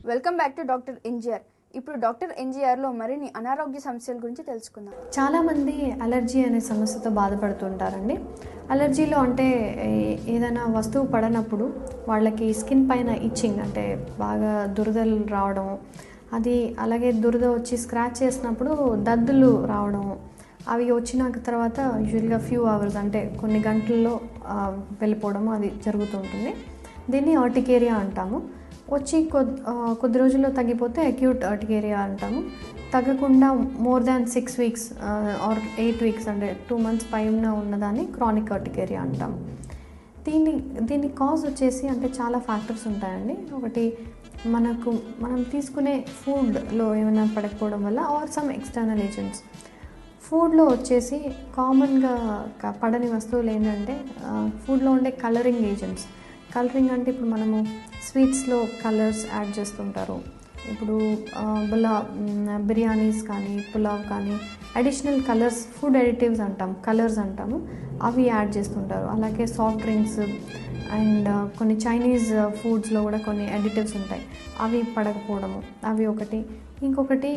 Welcome back to doctor NGR. ఇప్పుడు doctor ఎన్జిఆర్లో మరిన్ని అనారోగ్య సమస్యల గురించి తెలుసుకుందాం. చాలామంది అలర్జీ అనే సమస్యతో బాధపడుతుంటారండి. అలర్జీలో అంటే ఏదైనా వస్తువు పడనప్పుడు వాళ్ళకి స్కిన్ పైన ఇచ్చింగ్ అంటే బాగా దురదలు రావడం, అది అలాగే దురద వచ్చి స్క్రాచ్ చేసినప్పుడు దద్దులు రావడం, అవి వచ్చినాక తర్వాత యూజువల్గా ఫ్యూ అవర్స్ అంటే కొన్ని గంటల్లో వెళ్ళిపోవడం అది జరుగుతుంటుంది. దీన్ని అర్టికేరియా అంటాము. వచ్చి కొద్ది రోజుల్లో తగ్గిపోతే అక్యూట్ అర్టికేరియా అంటాము. తగ్గకుండా more than 6 weeks or 8 weeks అంటే 2 months పైన ఉన్నదాన్ని క్రానిక్ అర్టికేరియా అంటాము. దీని కాజ్ వచ్చేసి అంటే చాలా ఫ్యాక్టర్స్ ఉంటాయండి. ఒకటి మనం తీసుకునే ఫుడ్లో ఏమైనా పడకపోవడం వల్ల ఆర్ సమ్ ఎక్స్టర్నల్ ఏజెంట్స్. ఫుడ్లో వచ్చేసి కామన్గా పడని వస్తువులు ఏంటంటే ఫుడ్లో ఉండే కలరింగ్ ఏజెంట్స్. కలరింగ్ అంటే ఇప్పుడు మనము స్వీట్స్లో కలర్స్ యాడ్ చేస్తుంటారు. ఇప్పుడు బిర్యానీస్ కానీ పులావ్ కానీ అడిషనల్ కలర్స్ ఫుడ్ ఎడిటివ్స్ అంటాం, కలర్స్ అంటాము, అవి యాడ్ చేస్తుంటారు. అలాగే సాఫ్ట్ డ్రింక్స్ అండ్ కొన్ని చైనీస్ ఫుడ్స్లో కూడా కొన్ని ఎడిటివ్స్ ఉంటాయి, అవి పడకపోవడము అవి ఒకటి. ఇంకొకటి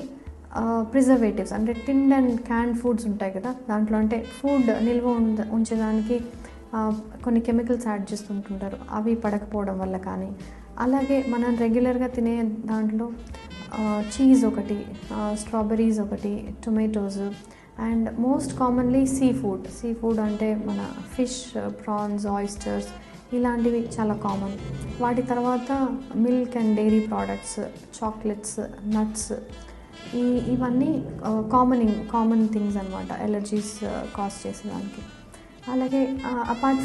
ప్రిజర్వేటివ్స్ అంటే టిన్డ్ అండ్ క్యాన్డ్ ఫుడ్స్ ఉంటాయి కదా, దాంట్లో అంటే ఫుడ్ నిల్వ ఉంచేదానికి కొన్ని కెమికల్స్ యాడ్ చేస్తుంటుంటారు, అవి పడకపోవడం వల్ల కానీ. అలాగే మనం రెగ్యులర్గా తినే దాంట్లో చీజ్ ఒకటి, స్ట్రాబెర్రీస్ ఒకటి, tomatoes and most commonly sea food అంటే మన ఫిష్, ప్రాన్స్, ఆయిస్టర్స్ ఇలాంటివి చాలా కామన్. వాటి తర్వాత milk and dairy products, chocolates, nuts, ఇవన్నీ కామన్ థింగ్స్ అన్నమాట ఎలర్జీస్ కాజ్ చేసేదానికి. అలాగే అపార్ట్